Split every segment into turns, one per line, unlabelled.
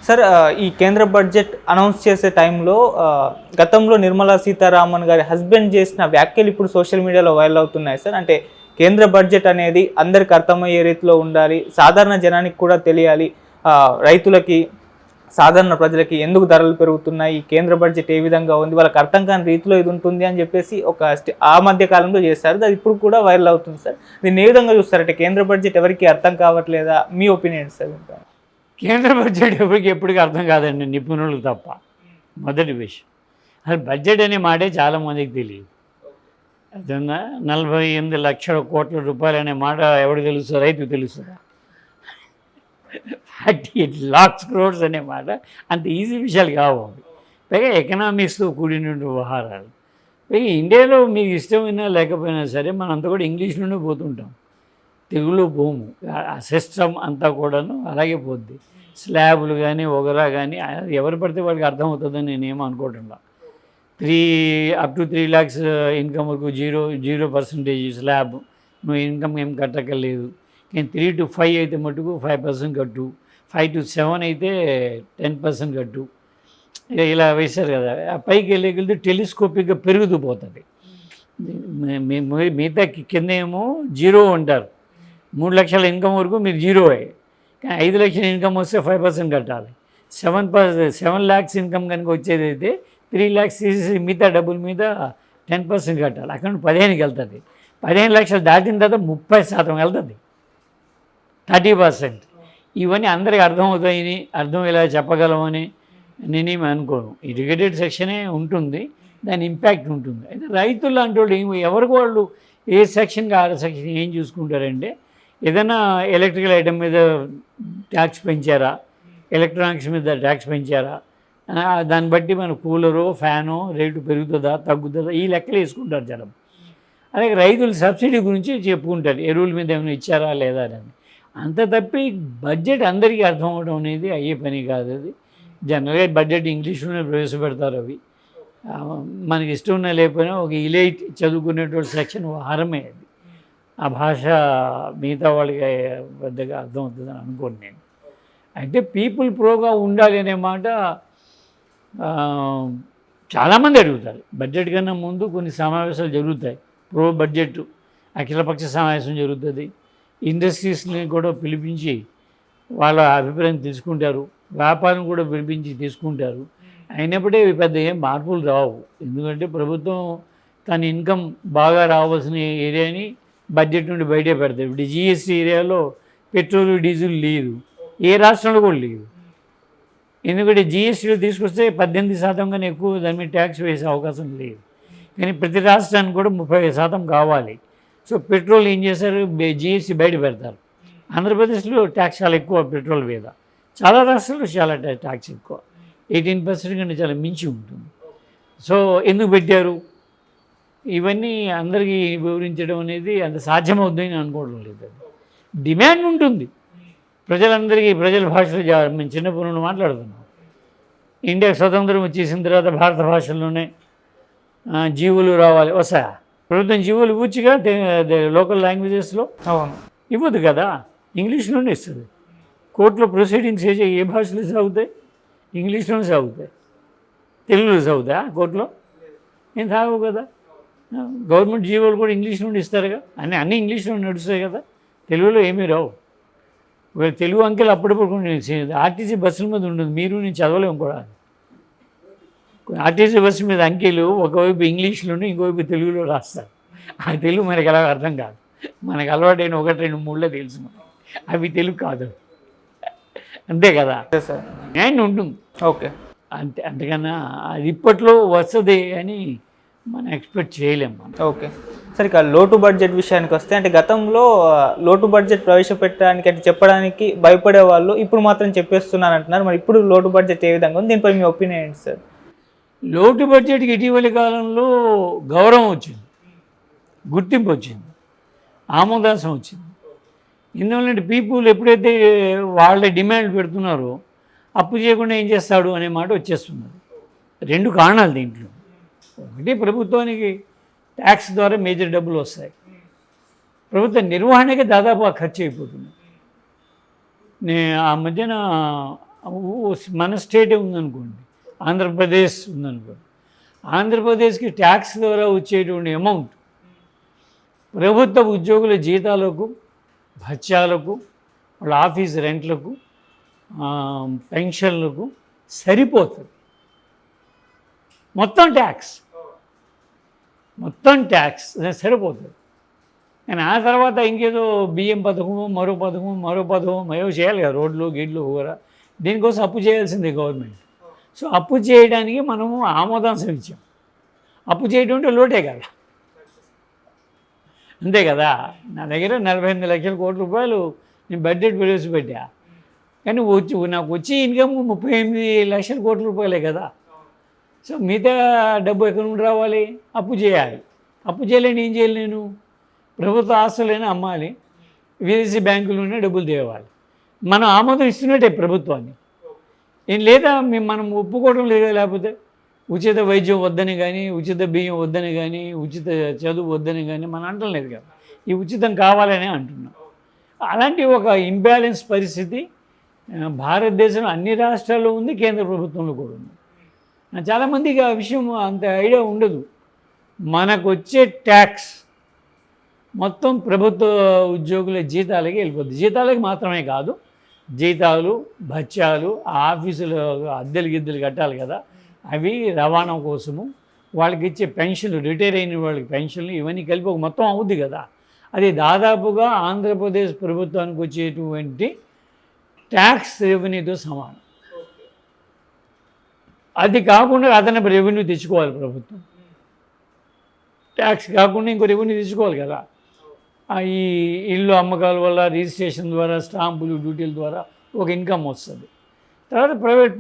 Sir ఈ కేంద్ర budget announce చేసే టైంలో గతంలో నిర్మలా సీతారామన్ గారి హస్బెండ్ చేసిన వ్యాఖ్యలు ఇప్పుడు సోషల్ మీడియాలో వైరల్ అవుతున్నాయి సార్. అంటే కేంద్ర బడ్జెట్ అనేది అందరికి అర్థమయ్యే రీతిలో ఉండాలి, సాధారణ జనానికి కూడా తెలియాలి, రైతులకి సాధారణ ప్రజలకి ఎందుకు ధరలు పెరుగుతున్నాయి, కేంద్ర బడ్జెట్ ఏ విధంగా ఉంది, వాళ్ళకి అర్థం కాని రీతిలో ఇది ఉంటుంది అని చెప్పేసి ఆ మధ్య కాలంలో చేశారు. అది ఇప్పుడు కూడా వైరల్ అవుతుంది సార్. దీన్ని ఏ విధంగా చూస్తారంటే కేంద్ర బడ్జెట్ ఎవరికి అర్థం కావట్లేదా? మీ ఒపీనియన్ సార్.
కేంద్ర బడ్జెట్ ఎవరికి ఎప్పటికీ అర్థం కాదండి, నిపుణులకు తప్ప. మొదటి విషయం, అసలు బడ్జెట్ అనే మాటే చాలామందికి తెలియదు. అదన్నా 48 లక్షల కోట్ల రూపాయలు అనే మాట ఎవరికి తెలుస్తుంది? రైతుకు తెలుస్తుందా? 48 lakhs crores అనే మాట అంత ఈజీ విషయాలు కావు. పైగా ఎకనామిక్స్తో కూడిన వ్యవహారాలు. పైగా ఇండియాలో మీకు ఇష్టమైనా లేకపోయినా సరే మనంతా కూడా ఇంగ్లీష్లోనే పోతుంటాం, తెలుగులో పోము. ఆ సిస్టమ్ అంతా కూడాను అలాగే పోద్ది. స్లాబులు కానీ ఒగరా కానీ ఎవరు పడితే వాళ్ళకి అర్థమవుతుందని నేనేమో అనుకోవటంలా. up to 3 lakhs ఇన్కమ్ వరకు 0% స్లాబ్, నువ్వు ఇన్కమ్ ఏం కట్టక్కర్లేదు. కానీ 3 to 5 అయితే మటుకు 5% కట్టు, 5 to 7 అయితే 10% కట్టు, ఇలా వేశారు కదా. ఆ పైకి వెళ్ళి టెలిస్కోపిక్గా పెరుగుతూ పోతుంది. మిగతా కింద ఏమో 0 అంటారు. 3 లక్షల ఇన్కమ్ వరకు మీరు 0. కానీ 5 లక్షల ఇన్కమ్ వస్తే 5% కట్టాలి. 7 lakhs ఇన్కమ్ కనుక వచ్చేదైతే 3 lakhs తీసి మిగతా డబ్బుల మీద 10% కట్టాలి. అక్కడ 15కి వెళ్తుంది. 15 లక్షలు దాటిన తర్వాత 30% వెళ్తుంది, 30%. ఇవన్నీ అందరికీ అర్థమవుతాయని, అర్థం ఇలా చెప్పగలమని నేనేమి అనుకోను. ఎడ్యుకేటెడ్ సెక్షనే ఉంటుంది, దాని ఇంపాక్ట్ ఉంటుంది. అయితే రైతులు లాంటి వాళ్ళు ఎవరికి వాళ్ళు ఏ సెక్షన్కి ఆ సెక్షన్ ఏం చూసుకుంటారంటే, ఏదైనా ఎలక్ట్రికల్ ఐటమ్ మీద ట్యాక్స్ పెంచారా, ఎలక్ట్రానిక్స్ మీద ట్యాక్స్ పెంచారా, దాన్ని బట్టి మన కూలరో ఫ్యానో రేటు పెరుగుతుందా తగ్గుతుందా ఈ లెక్కలు వేసుకుంటారు జనం. అలాగే రైతులు సబ్సిడీ గురించి చెప్పుకుంటారు, ఎరువుల మీద ఏమైనా ఇచ్చారా లేదా అని. అంత తప్పి బడ్జెట్ అందరికీ అర్థం అవడం అనేది అయ్యే పని కాదు. అది జనరల్గా బడ్జెట్ ఇంగ్లీష్లోనే ప్రవేశపెడతారు. అవి మనకి ఇష్టం ఉన్నా లేకపోయినా ఒక ఇలైట్ చదువుకునేటువంటి సెక్షన్ వారమే అది. ఆ భాష మిగతా వాళ్ళకి పెద్దగా అర్థం అవుతుందని అనుకోను నేను. అయితే పీపుల్ ప్రోగా ఉండాలి అనే మాట చాలామంది అడుగుతారు. బడ్జెట్ కన్నా ముందు కొన్ని సమావేశాలు జరుగుతాయి. ప్రో బడ్జెట్ అఖిలపక్ష సమావేశం జరుగుతుంది. ఇండస్ట్రీస్ని కూడా పిలిపించి వాళ్ళ అభిప్రాయం తీసుకుంటారు, వ్యాపారం కూడా పిలిపించి తీసుకుంటారు. అయినప్పుడే పెద్ద ఏం మార్పులు రావు. ఎందుకంటే ప్రభుత్వం తన ఇన్కమ్ బాగా రావాల్సిన ఏరియాని బడ్జెట్ నుండి బయటే పెడతారు. ఇప్పుడు జిఎస్టీ ఏరియాలో పెట్రోల్ డీజిల్ లేదు, ఏ రాష్ట్రంలో కూడా లేదు. ఎందుకంటే జిఎస్టీలో తీసుకొస్తే 18% కన్నా ఎక్కువ దాని మీద ట్యాక్స్ వేసే అవకాశం లేదు. కానీ ప్రతి రాష్ట్రానికి కూడా 30% కావాలి. సో పెట్రోల్ ఏం చేశారు, జిఎస్టీ బయట పెడతారు. ఆంధ్రప్రదేశ్లో ట్యాక్స్ చాలా ఎక్కువ పెట్రోల్ మీద, చాలా రాష్ట్రాల్లో చాలా ట్యాక్స్ ఎక్కువ, 18% కంటే చాలా మించి ఉంటుంది. సో ఎందుకు పెట్టారు ఇవన్నీ అందరికీ వివరించడం అనేది అంత సాధ్యమవుతుందని అనుకోవడం లేదు. అది డిమాండ్ ఉంటుంది ప్రజలందరికీ. ప్రజల భాషలో మేము చిన్నప్పటి నుండి మాట్లాడుతున్నాం. ఇండియాకి స్వతంత్రం వచ్చేసిన తర్వాత భారత భాషల్లోనే జీవులు రావాలి వస్తాయా? ప్రభుత్వం జీవులు ఇవ్వచ్చుగా లోకల్ లాంగ్వేజెస్లో. ఇవ్వదు కదా, ఇంగ్లీష్లోనే ఇస్తుంది. కోర్టులో ప్రొసీడింగ్స్ ఏ భాషలో సాగుతాయి? ఇంగ్లీష్లోనే సాగుతాయి. తెలుగులో సాగుతాయా కోర్టులో? ఏం సాగవు కదా. గవర్నమెంట్ జీవోలు కూడా ఇంగ్లీష్ నుండి ఇస్తారుగా. అన్నీ ఇంగ్లీష్లో నడుస్తాయి కదా, తెలుగులో ఏమీ రావు. తెలుగు అంకెలు అప్పుడప్పుడు ఆర్టీసీ బస్సుల మీద ఉండదు, మీరు నేను చదవలేము కూడా. ఆర్టీసీ బస్సు మీద అంకెలు ఒకవైపు ఇంగ్లీష్లోనే ఇంకోవైపు తెలుగులో రాస్తారు. ఆ తెలుగు మనకి ఎలా అర్థం కాదు. మనకు అలవాటైన 1, 2, 3 తెలుసు, అవి తెలుగు కాదు. అంతే కదా, న్యాయం ఉంటుంది.
ఓకే,
అంతకన్నా అది ఇప్పట్లో వస్తుంది అని మనం ఎక్స్పెక్ట్ చేయలేము మనం.
ఓకే సరే, ఇక లోటు బడ్జెట్ విషయానికి వస్తే, అంటే గతంలో లోటు బడ్జెట్ ప్రవేశపెట్టడానికి అంటే చెప్పడానికి భయపడే వాళ్ళు ఇప్పుడు మాత్రం చెప్పేస్తున్నారు అంటున్నారు. మరి ఇప్పుడు లోటు బడ్జెట్ ఏ విధంగా ఉంది, దీనిపై మీ ఒపీనియన్ ఏంటి సార్?
లోటు బడ్జెట్కి ఇటీవలి కాలంలో గౌరవం వచ్చింది, గుర్తింపు వచ్చింది, ఆమోదాసం వచ్చింది. ఎందువల్లంటే పీపుల్ ఎప్పుడైతే వాళ్ళ డిమాండ్ పెడుతున్నారో అప్పు చేయకుండా ఏం చేస్తాడు అనే మాట వచ్చేస్తున్నది. 2 కారణాలు దీంట్లో. ఒకటి, ప్రభుత్వానికి ట్యాక్స్ ద్వారా మేజర్ డబ్బులు వస్తాయి, ప్రభుత్వ నిర్వహణకి దాదాపు ఆ ఖర్చు అయిపోతుంది. ఆ మధ్యన మన స్టేటే ఉందనుకోండి, ఆంధ్రప్రదేశ్ ఉందనుకోండి, ఆంధ్రప్రదేశ్కి ట్యాక్స్ ద్వారా వచ్చేటువంటి అమౌంట్ ప్రభుత్వ ఉద్యోగుల జీతాలకు, భత్యాలకు, వాళ్ళ ఆఫీస్ రెంట్లకు, పెన్షన్లకు సరిపోతుంది. మొత్తం ట్యాక్స్ సరిపోతుంది. కానీ ఆ తర్వాత ఇంకేదో బియ్యం పథకము, మరో పథకం ఏవో చేయాలి కదా, రోడ్లు గిడ్లు కూడా. దీనికోసం అప్పు చేయాల్సిందే గవర్నమెంట్. సో అప్పు చేయడానికి మనము ఆమోదాంశం ఇచ్చాం. అప్పు చేయడం అంటే లోటే కదా, అంతే కదా. నా దగ్గర 48 లక్షల కోట్ల రూపాయలు నేను బడ్జెట్ ప్రవేశపెట్టా, కానీ నాకు వచ్చే ఇన్కమ్ 38 లక్షల కోట్ల రూపాయలే కదా. సో మిగతా డబ్బు ఎక్కడి నుండి రావాలి? అప్పు చేయాలి. అప్పు చేయలేని ఏం చేయాలి? నేను ప్రభుత్వ ఆస్తులైనా అమ్మాలి, విదేశీ బ్యాంకులోనే డబ్బులు తేవాలి. మనం ఆమోదం ఇస్తున్నట్టే ప్రభుత్వాన్ని. ఏం లేదా మనం ఒప్పుకోవడం లేదా? లేకపోతే ఉచిత వైద్యం వద్దని కానీ, ఉచిత బియ్యం వద్దని కానీ, ఉచిత చదువు వద్దని కానీ మనం అంటలేదు కదా. ఈ ఉచితం కావాలని అంటున్నాం. అలాంటి ఒక ఇంబ్యాలెన్స్ పరిస్థితి భారతదేశంలో అన్ని రాష్ట్రాల్లో ఉంది, కేంద్ర ప్రభుత్వంలో కూడా ఉంది. చాలామందికి ఆ విషయం అంత ఐడియా ఉండదు. మనకు వచ్చే ట్యాక్స్ మొత్తం ప్రభుత్వ ఉద్యోగుల జీతాలకి వెళ్ళిపోతుంది. జీతాలకి మాత్రమే కాదు, జీతాలు, భత్యాలు, ఆఫీసులు అద్దెలు కట్టాలి కదా, అవి రవాణా కోసము, వాళ్ళకి ఇచ్చే పెన్షన్లు, రిటైర్ అయిన వాళ్ళకి పెన్షన్లు, ఇవన్నీ కలిపి ఒక మొత్తం అవుద్ది కదా. అది దాదాపుగా ఆంధ్రప్రదేశ్ ప్రభుత్వానికి వచ్చేటువంటి ట్యాక్స్ రెవెన్యూతో సమానం. అది కాకుండా అదనపు రెవెన్యూ తెచ్చుకోవాలి ప్రభుత్వం. ట్యాక్స్ కాకుండా ఇంకో రెవెన్యూ తెచ్చుకోవాలి కదా. ఈ ఇల్లు అమ్మకాల వల్ల, రిజిస్ట్రేషన్ ద్వారా, స్టాంపులు, డ్యూటీల ద్వారా ఒక ఇన్కమ్ వస్తుంది. తర్వాత ప్రైవేట్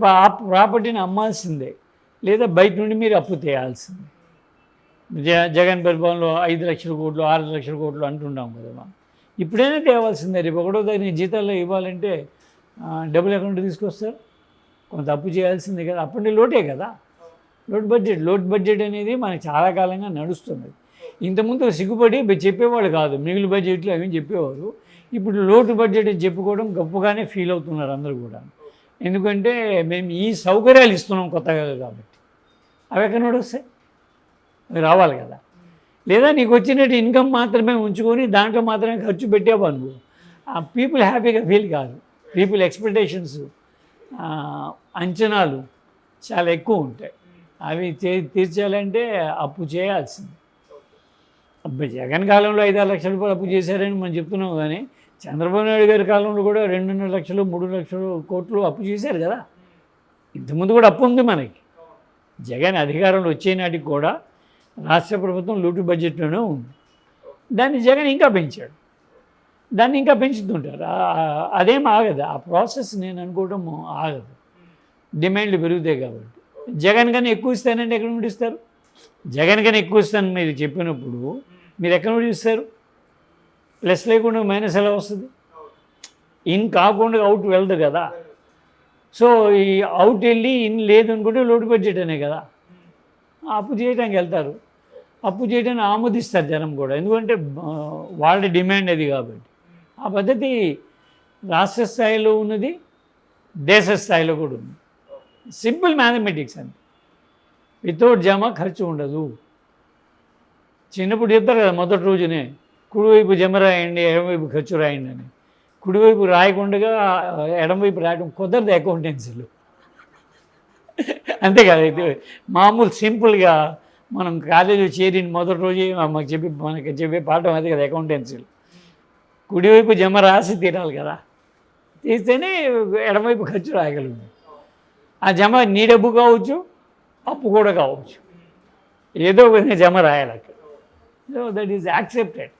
ప్రాపర్టీని అమ్మాల్సిందే, లేదా బయట నుండి మీరు అప్పు తేయాల్సిందే. జగన్ పరిపాలనలో 5 లక్షల కోట్లు, 6 లక్షల కోట్లు అంటున్నాం కదా మనం. ఇప్పుడైనా తేవాల్సిందే. రేపు ఒకటో తారీఖు జీతాల్లో ఇవ్వాలంటే డబ్బులు ఎక్కడ నుండి తీసుకొస్తారు? కొంత అప్పు చేయాల్సిందే కదా. అప్పటి లోటే కదా. లోట్ బడ్జెట్ అనేది మనకు చాలా కాలంగా నడుస్తుంది. ఇంతకుముందు సిగ్గుపడి చెప్పేవాళ్ళు కాదు, మిగులు బడ్జెట్లు అవి చెప్పేవారు. ఇప్పుడు లోటు బడ్జెట్ చెప్పుకోవడం గొప్పగానే ఫీల్ అవుతున్నారు అందరూ కూడా. ఎందుకంటే మేము ఈ సౌకర్యాలు ఇస్తున్నాం కొత్తగా కాబట్టి. అవి ఎక్కడ నుండి వస్తాయి? అవి రావాలి కదా. లేదా నీకు వచ్చినట్టు ఇన్కమ్ మాత్రమే ఉంచుకొని దాంట్లో మాత్రమే ఖర్చు పెట్టావు అనుకో, ఆ పీపుల్ హ్యాపీగా ఫీల్ కాదు. పీపుల్ ఎక్స్పెక్టేషన్స్, అంచనాలు చాలా ఎక్కువ ఉంటాయి. అవి తీర్చాలంటే అప్పు చేయాల్సింది. జగన్ కాలంలో 5-6 లక్షల రూపాయలు అప్పు చేశారని మనం చెప్తున్నాం, కానీ చంద్రబాబు నాయుడు గారి కాలంలో కూడా 2.5 లక్షలు 3 లక్షల కోట్లు అప్పు చేశారు కదా. ఇంతకుముందు కూడా అప్పు ఉంది మనకి. జగన్ అధికారంలో వచ్చే నాటికి కూడా రాష్ట్ర ప్రభుత్వం లోటు బడ్జెట్లోనే ఉంది. దాన్ని జగన్ ఇంకా పెంచాడు, దాన్ని ఇంకా పెంచుతుంటారు. అదేం ఆగదు, ఆ ప్రాసెస్ నేను అనుకోవడం ఆగదు. డిమాండ్లు పెరుగుతాయి కాబట్టి. జగన్ కన్నా ఎక్కువ ఇస్తానంటే ఎక్కడ నుండి ఇస్తారు? జగన్ కన్నా ఎక్కువ ఇస్తాను మీరు చెప్పినప్పుడు మీరు ఎక్కడ నుండి ఇస్తారు? ప్లస్ లేకుండా మైనస్ ఎలా వస్తుంది? ఇన్ కాకుండా అవుట్ వెళ్దు కదా. సో ఈ అవుట్ వెళ్ళి ఇన్ లేదు అనుకుంటే లోటు బడ్జెట్ అనే కదా. అప్పు చేయడానికి వెళ్తారు, అప్పు చేయడానికి ఆమోదిస్తారు జనం కూడా, ఎందుకంటే వాళ్ళ డిమాండ్ అది కాబట్టి. ఆ పద్ధతి రాష్ట్ర స్థాయిలో ఉన్నది, దేశ స్థాయిలో కూడా ఉంది. సింపుల్ మ్యాథమెటిక్స్ అండి. వితౌట్ జమ ఖర్చు ఉండదు. చిన్నప్పుడు చెప్తారు కదా మొదటి రోజునే, కుడివైపు జమ రాయండి, ఎడమవైపు ఖర్చు రాయండి అని. కుడివైపు రాయకుండా ఎడమవైపు రాయడం కుదరదు అకౌంటెన్సీలో. అంతే కదా. ఇది మామూలు సింపుల్గా మనం కాలేజీలో చేరిన మొదటి రోజే మనకి చెప్పే పాఠం అదే కదా అకౌంటెన్సీలో. కుడివైపు జమ రాసి తీరాలి కదా, తీస్తేనే ఎడమవైపు ఖర్చు రాయగలుగుతాం. ఆ జమ నీ డబ్బు కావచ్చు, అప్పు కూడా కావచ్చు, ఏదో విధంగా జమ రాయాలి అక్కడ. So that is accepted.